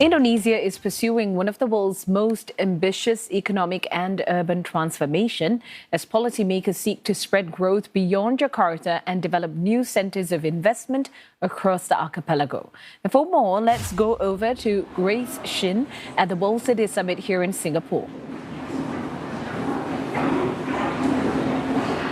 Indonesia is pursuing one of the world's most ambitious economic and urban transformation as policymakers seek to spread growth beyond Jakarta and develop new centers of investment across the archipelago. And for more, let's go over to Grace Shin at the World City Summit here in Singapore.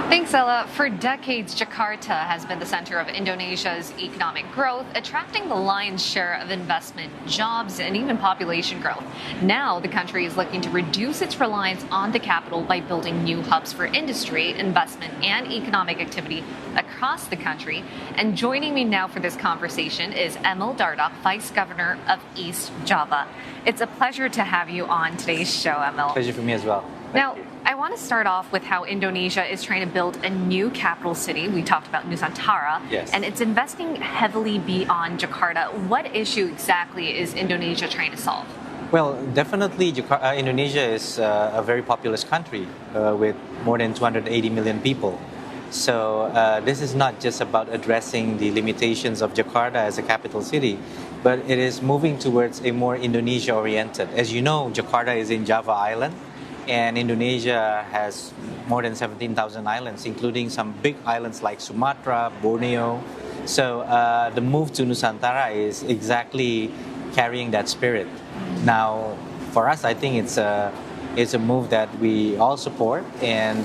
Thanks, Ella. For decades, Jakarta has been the center of Indonesia's economic growth, attracting the lion's share of investment, jobs, and even population growth. Now, the country is looking to reduce its reliance on the capital by building new hubs for industry, investment, and economic activity across the country. And joining me now for this conversation is Emil Dardak, Vice Governor of East Java. It's a pleasure to have you on today's show, Emil. Pleasure for me as well. Now, I want to start off with how Indonesia is trying to build a new capital city. We talked about Nusantara, Yes. And it's investing heavily beyond Jakarta. What issue exactly is Indonesia trying to solve? Well, definitely Indonesia is a very populous country with more than 280 million people. So this is not just about addressing the limitations of Jakarta as a capital city, but it is moving towards a more Indonesia-oriented. As you know, Jakarta is in Java Island, and Indonesia has more than 17,000 islands, including some big islands like Sumatra, Borneo. So the move to Nusantara is exactly carrying that spirit. Now, for us, I think it's a move that we all support, and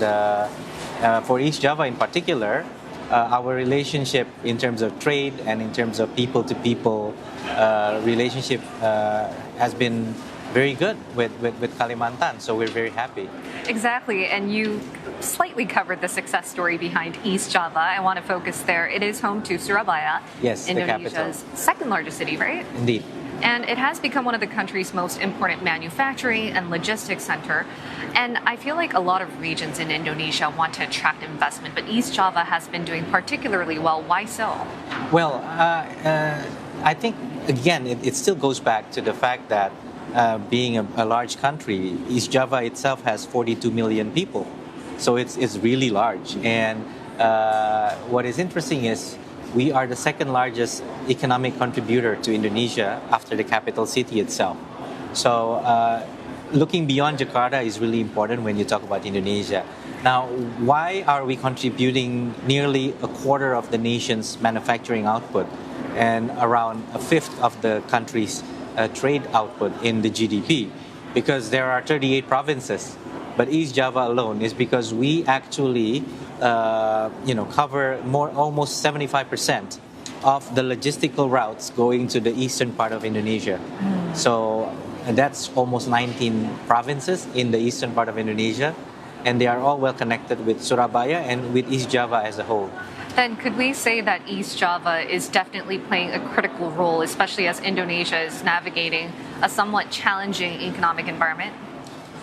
for East Java in particular, our relationship in terms of trade and in terms of people-to-people relationship has been very good with Kalimantan, so we're very happy. Exactly, and you slightly covered the success story behind East Java. I want to focus there. It is home to Surabaya, Yes, the capital. Indonesia's second largest city, right? Indeed. And it has become one of the country's most important manufacturing and logistics center. And I feel like a lot of regions in Indonesia want to attract investment, but East Java has been doing particularly well. Why so? Well, I think, again, it still goes back to the fact that being a large country, East Java itself has 42 million people. So it's really large. And what is interesting is we are the second largest economic contributor to Indonesia after the capital city itself. So looking beyond Jakarta is really important when you talk about Indonesia. Now, why are we contributing nearly a quarter of the nation's manufacturing output and around a fifth of the country's trade output in the GDP? Because there are 38 provinces, but East Java alone is because we actually cover almost 75% of the logistical routes going to the eastern part of Indonesia. So that's almost 19 provinces in the eastern part of Indonesia, and they are all well connected with Surabaya and with East Java as a whole. Then could we say that East Java is definitely playing a critical role, especially as Indonesia is navigating a somewhat challenging economic environment?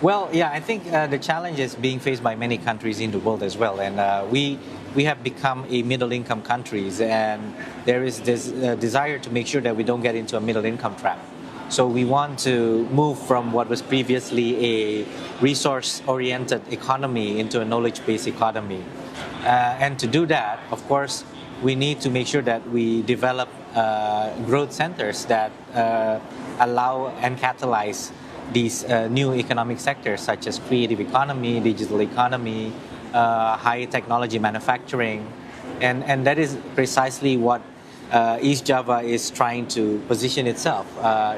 Well, yeah, I think the challenge is being faced by many countries in the world as well. And we have become a middle-income countries, and there is this desire to make sure that we don't get into a middle-income trap. So we want to move from what was previously a resource-oriented economy into a knowledge-based economy. And to do that, of course, we need to make sure that we develop growth centers that allow and catalyze these new economic sectors such as creative economy, digital economy, high technology manufacturing. And that is precisely what East Java is trying to position itself.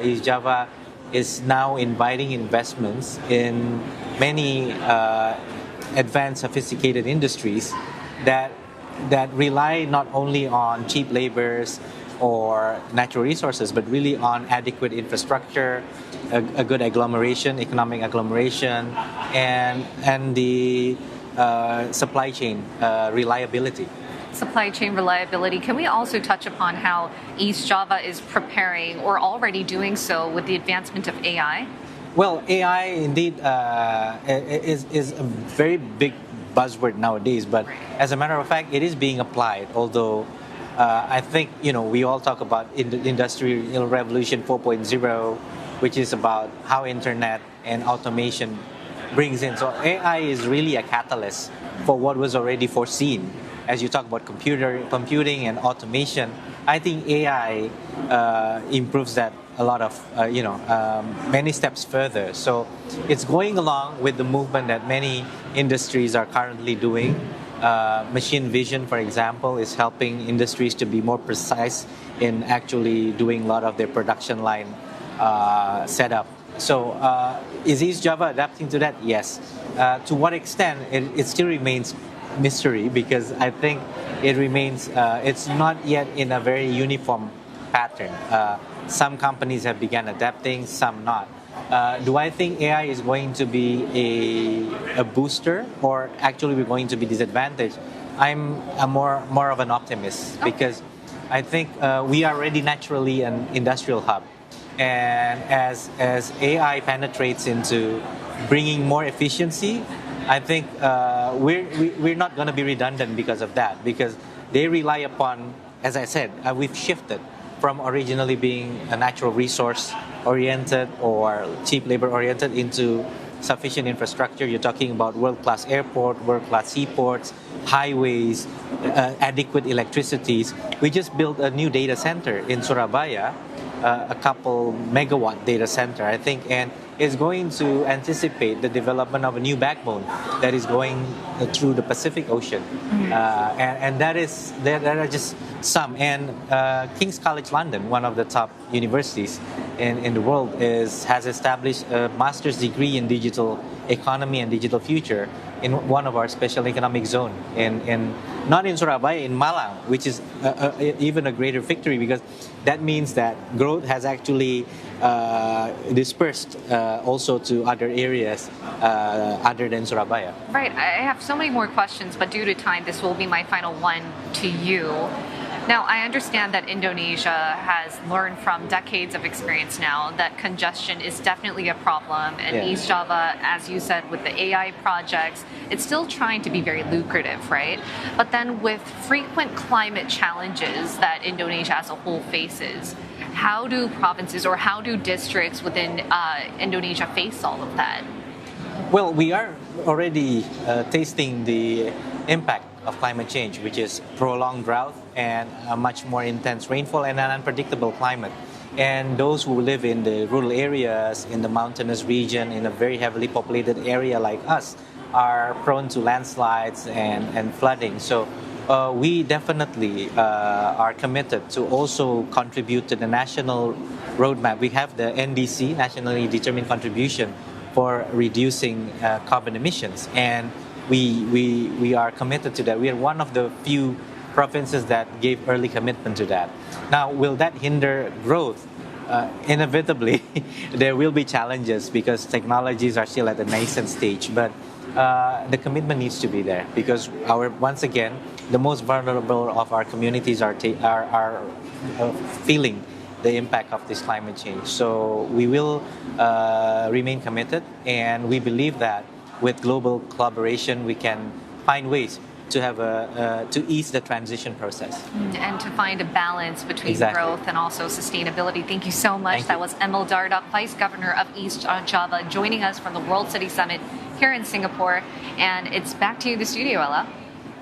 East Java is now inviting investments in many advanced, sophisticated industries that rely not only on cheap labors or natural resources, but really on adequate infrastructure, a good agglomeration, economic agglomeration, and the supply chain reliability. Supply chain reliability. Can we also touch upon how East Java is preparing or already doing so with the advancement of AI? Well, AI indeed is a very big buzzword nowadays, but as a matter of fact, it is being applied. Although I think we all talk about the Industrial Revolution 4.0, which is about how internet and automation brings in. So AI is really a catalyst for what was already foreseen as you talk about computing and automation, I think AI improves that a lot of, many steps further. So it's going along with the movement that many industries are currently doing. Machine vision, for example, is helping industries to be more precise in actually doing a lot of their production line setup. So is East Java adapting to that? Yes. To what extent, it still remains mystery, because I think it remains, it's not yet in a very uniform pattern. Some companies have begun adapting, some not. Do I think AI is going to be a booster, or actually we're going to be disadvantaged? I'm more of an optimist, because I think we are already naturally an industrial hub. And as AI penetrates into bringing more efficiency, I think we're not going to be redundant because of that, because they rely upon, as I said, we've shifted from originally being a natural resource oriented or cheap labor oriented into sufficient infrastructure. You're talking about world-class airport, world-class seaports, highways, adequate electricities. We just built a new data center in Surabaya, a couple megawatt data center, I think, and is going to anticipate the development of a new backbone that is going through the Pacific Ocean. And that are just some. And King's College London, one of the top universities in the world, has established a master's degree in digital economy and digital future in one of our special economic zone, not in Surabaya, in Malang, which is even a greater victory, because that means that growth has actually dispersed also to other areas other than Surabaya. Right. I have so many more questions, but due to time, this will be my final one to you. Now, I understand that Indonesia has learned from decades of experience now that congestion is definitely a problem. And East Java, as you said, with the AI projects, it's still trying to be very lucrative, right? But then with frequent climate challenges that Indonesia as a whole faces, how do provinces or how do districts within Indonesia face all of that? Well, we are already tasting the impact of climate change, which is prolonged drought and a much more intense rainfall and an unpredictable climate. And those who live in the rural areas, in the mountainous region, in a very heavily populated area like us, are prone to landslides and flooding. So we definitely are committed to also contribute to the national roadmap. We have the NDC, Nationally Determined Contribution, for reducing carbon emissions. And we are committed to that. We are one of the few provinces that gave early commitment to that. Now, will that hinder growth? Inevitably, there will be challenges because technologies are still at a nascent stage. But the commitment needs to be there, because once again, the most vulnerable of our communities are feeling the impact of this climate change. So we will remain committed, and we believe that with global collaboration, we can find ways to have to ease the transition process. And to find a balance between growth and also sustainability. Thank you so much. That was Emil Dardak, Vice Governor of East Java, joining us from the World City Summit here in Singapore. And it's back to you in the studio, Ella.